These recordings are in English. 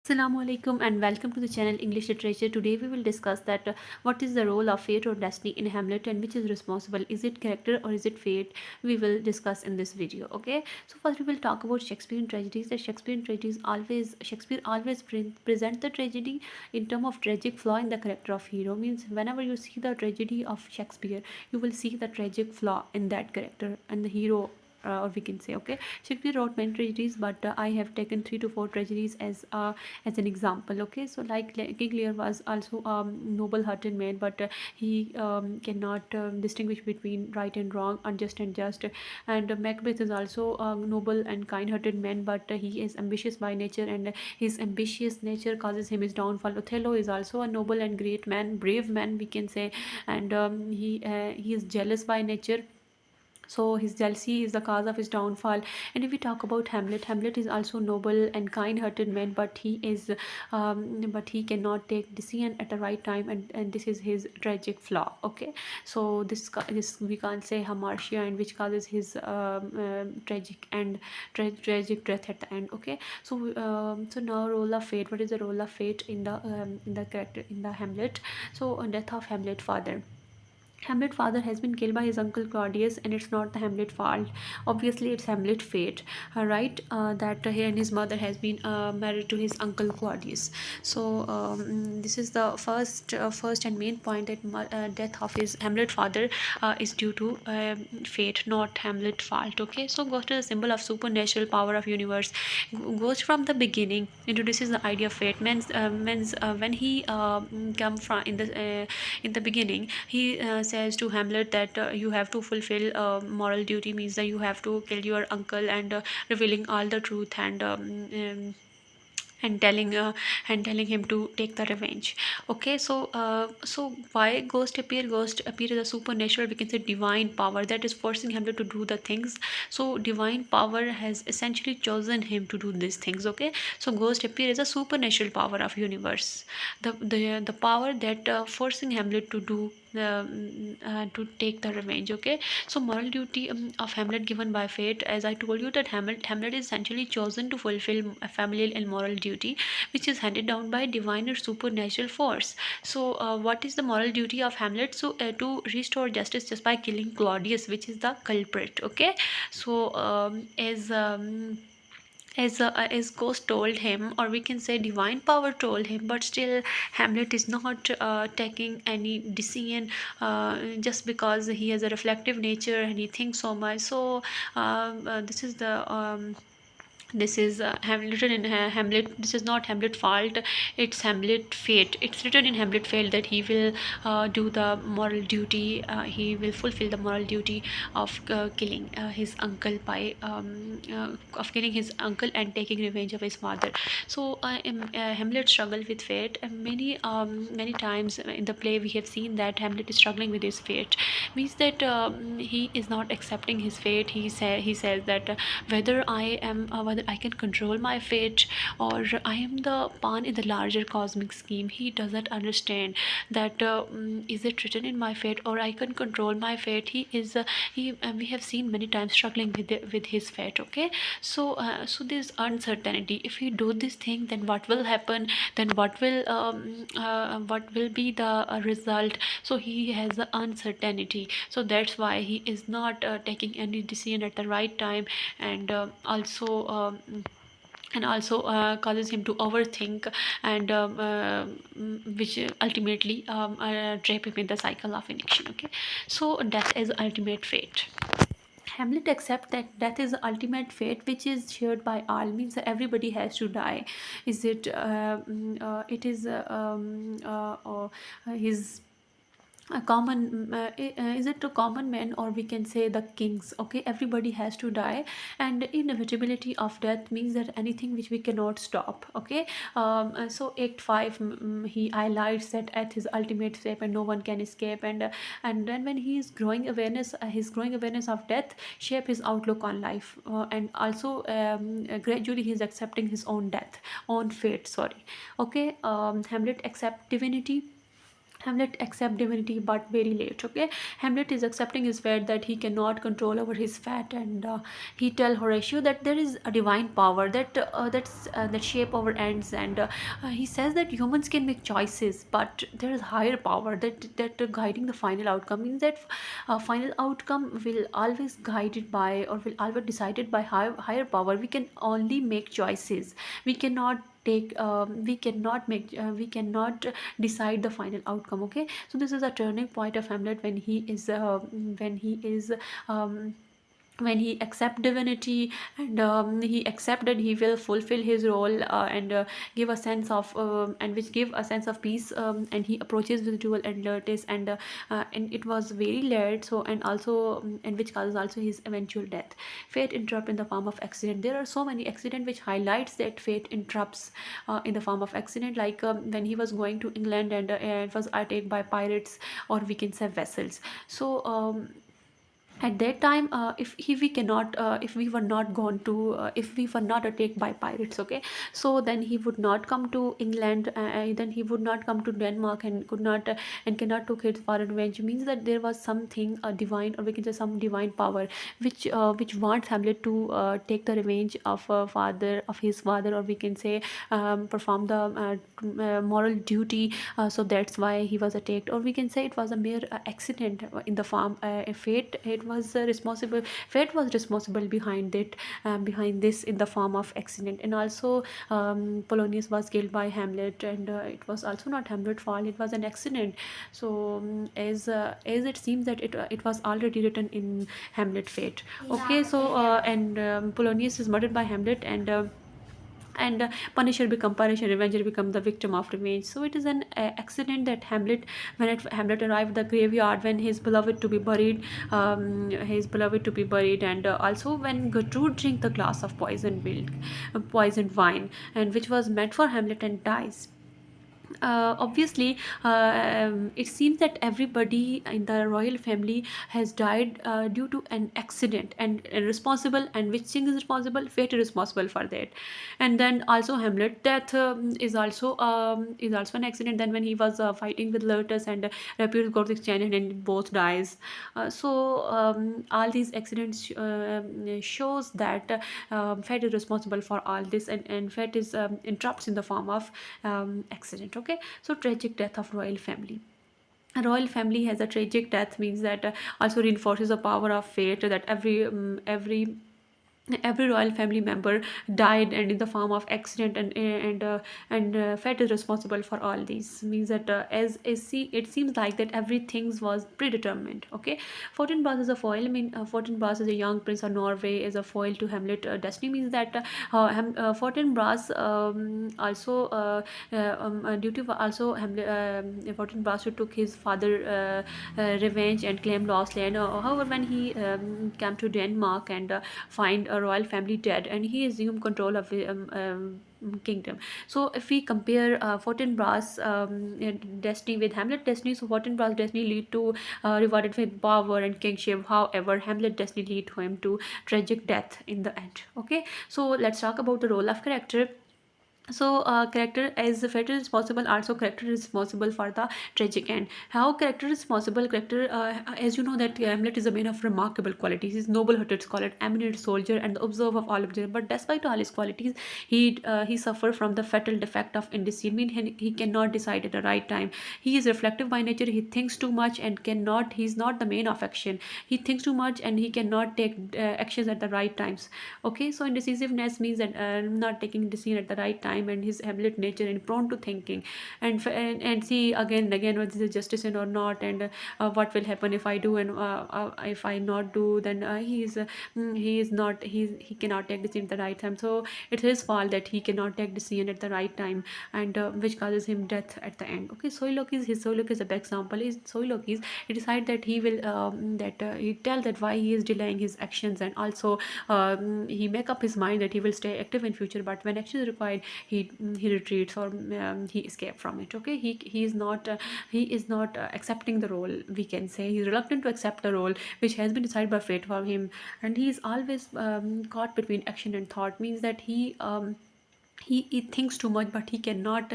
Assalamu alaikum and welcome to the channel English Literature. Today we will discuss that what is the role of fate or destiny in Hamlet and which is responsible. Is it character or is it fate? We will discuss in this video. Okay. So first we will talk about Shakespearean tragedies. That Shakespeare always present the tragedy in term of tragic flaw in the character of hero. Means whenever you see the tragedy of Shakespeare, you will see the tragic flaw in that character and the hero, or we can say, okay, Shakespeare wrote many tragedies, but I have taken 3 to 4 tragedies as an example. Okay, so like King Lear was also noble hearted man, but he cannot distinguish between right and wrong, unjust and just. And Macbeth is also a noble and kind hearted man, but he is ambitious by nature, and his ambitious nature causes him his downfall. Othello is also a noble and great man, brave man, we can say, and he is jealous by nature, so his jealousy is the cause of his downfall. And if we talk about Hamlet is also noble and kind-hearted man, but he cannot take decision at the right time, and this is his tragic flaw. Okay, so this we can't say hamartia, and which causes his tragic and tragic death at the end. Okay, so now role of fate. What is the role of fate in the character in the Hamlet? So death of Hamlet father. Hamlet's father has been killed by his uncle Claudius, and it's not the Hamlet fault. Obviously, it's Hamlet fate, right? That he and his mother has been married to his uncle Claudius. So this is the first and main point that death of his Hamlet father is due to fate, not Hamlet fault. Okay, so ghost is a symbol of supernatural power of universe. Ghost from the beginning introduces the idea of fate. When he come from in the beginning, he says to Hamlet that you have to fulfill moral duty, means that you have to kill your uncle, and revealing all the truth, and telling him to take the revenge. Okay, so why ghost appear as a supernatural, we can say divine power that is forcing Hamlet to do the things. So divine power has essentially chosen him to do these things. Okay, so ghost appear as a supernatural power of universe, the power that forcing Hamlet to do to take the revenge. Okay, so moral duty of Hamlet given by fate, as I told you, that Hamlet is essentially chosen to fulfill a familial and moral duty, which is handed down by divine or supernatural force. So what is the moral duty of Hamlet? So to restore justice just by killing Claudius, which is the culprit. Okay, so as ghost told him, or we can say divine power told him, but still Hamlet is not taking any decision, just because he has a reflective nature and he thinks so much. So this is written in Hamlet. This is not Hamlet fault, it's Hamlet fate. It's written in Hamlet fate that he will do the moral duty, he will fulfill the moral duty of killing his uncle by of killing his uncle and taking revenge of his father. So Hamlet struggled with fate, and many times in the play we have seen that Hamlet is struggling with his fate, means that he is not accepting his fate. He says that whether I can control my fate, or I am the pawn in the larger cosmic scheme. He doesn't understand that is it written in my fate, or I can control my fate. He we have seen many times struggling with his fate. Okay, so there's uncertainty. If he do this thing, then what will happen? Then what will be the result? So he has the uncertainty. So that's why he is not taking any decision at the right time, and also causes him to overthink, and which ultimately trap him in the cycle of inaction. Okay, so death is ultimate fate. Hamlet accepts that death is the ultimate fate, which is shared by all. Means that everybody has to die. Is it? It is his a common is it a common man, or we can say the kings. Okay, everybody has to die, and inevitability of death means that anything which we cannot stop. Okay, so act 5, he highlights that at his ultimate step and no one can escape, and then when he is growing awareness, his growing awareness of death shape his outlook on life, and also gradually he is accepting his own death, own fate, sorry. Okay, Hamlet accept divinity, Hamlet accept divinity but very late. Okay, Hamlet is accepting his fate, that he cannot control over his fate, and he tell Horatio that there is a divine power that shape our ends, and he says that humans can make choices, but there is higher power that guiding the final outcome. Means that final outcome will always guided by, or will always decided by higher power. We can only make choices. We cannot take we cannot decide the final outcome. Okay, so this is a turning point of Hamlet when he is um, when he accept divinity, and he accept that he will fulfill his role, and give a sense of and which give a sense of peace, and he approaches with dual and Laertes, and it was very late, so and also and which causes also his eventual death. Fate interrupt in the form of accident. There are so many accident which highlights that fate interrupts in the form of accident, like when he was going to England, and it was attacked by pirates, or we can say vessels. So at that time, if we cannot if we were not gone to if we were not attacked by pirates, okay, so then he would not come to England, then he would not come to Denmark, and could not and cannot took his foreign revenge. Means that there was something divine, or we can say some divine power which wants Hamlet to take the revenge of his father, or we can say perform the moral duty. So that's why he was attacked, or we can say it was a mere accident in the farm. Fate was responsible behind it, behind this in the form of accident. And also Polonius was killed by Hamlet, and it was also not Hamlet's fault, it was an accident. So as it seems that it was already written in Hamlet fate. Okay, so and Polonius is murdered by Hamlet, and Punisher become Punisher, Revenger become the victim of revenge. So it is an accident that Hamlet arrived at the graveyard when his beloved to be buried, and also when Gertrude drink the glass of poisoned milk, poisoned wine, and which was meant for Hamlet, and dies. Obviously, it seems that everybody in the royal family has died due to an accident, and responsible, and which thing is responsible? Fate is responsible for that. And then also Hamlet death is also an accident. Then when he was fighting with Lotus, and Rapier got exchanged, and both dies. All these accidents shows that fate is responsible for all this, and fate is interrupts in the form of accident. Okay, so tragic death of royal family. A royal family has a tragic death, means that also reinforces the power of fate, that every royal family member died, and in the form of accident, and fate is responsible for all these. Means that as see, it seems like that everything was predetermined. Okay, Fortinbras is a foil. Fortinbras is a young prince of Norway, is a foil to Hamlet destiny. Means that Fortinbras also due to also Hamlet, Fortinbras took his father revenge and claimed lost land. However, when he came to Denmark, and find a royal family dead, and he assumed control of the kingdom. So if we compare Fortinbras destiny with Hamlet destiny, so Fortinbras destiny lead to rewarded with power and kingship. However, Hamlet destiny lead to him to tragic death in the end. Okay, so let's talk about the role of character. So character, as the fate is responsible, also character is responsible for the tragic end. How character is responsible? Character, as you know that Hamlet is a man of remarkable qualities. He's noble-hearted scholar, eminent soldier, and the observer of all observers. But despite all his qualities, he suffered from the fatal defect of indecision. Mean he cannot decide at the right time. He is reflective by nature. He thinks too much and cannot. He's not the main of action. He thinks too much, and he cannot take actions at the right times. Okay, so indecisiveness means that not taking decision at the right time, and his Hamlet nature, and prone to thinking, and see again and again whether this is justice or not, and what will happen if I do, and if I not do, then he is not he cannot take decision at the right time. So it's his fault that he cannot take decision at the right time, and which causes him death at the end. Okay, Soilocke is a best example. Is Soilocke, he decide that he will he tell that why he is delaying his actions, and also he make up his mind that he will stay active in future, but when action is required, he retreats, or he escape from it. Okay, he is not accepting the role, we can say. He's reluctant to accept the role which has been decided by fate for him, and he is always caught between action and thought. Means that he thinks too much, but he cannot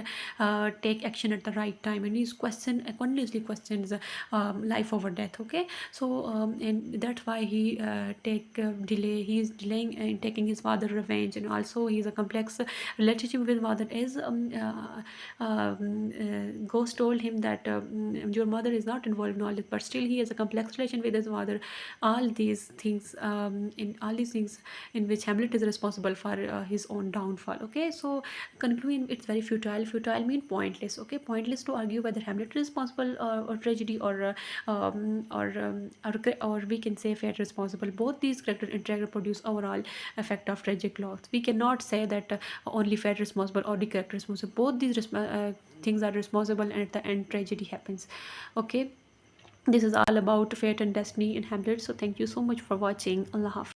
take action at the right time, and he's continuously questions life over death. Okay, so and that's why he take delay he's delaying in taking his father revenge. And also he's a complex relationship with father, as Ghost told him that your mother is not involved in all this, but still he has a complex relation with his father. All these things in which Hamlet is responsible for his own downfall. Okay, so conclusion, it's very futile. Futile mean pointless. Okay, pointless to argue whether Hamlet is responsible or tragedy, or we can say fate responsible. Both these characters interact and produce overall effect of tragic loss. We cannot say that only fate responsible or the character responsible. Both these things are responsible, and at the end tragedy happens. Okay, this is all about fate and destiny in Hamlet. So thank you so much for watching. Allah Hafiz.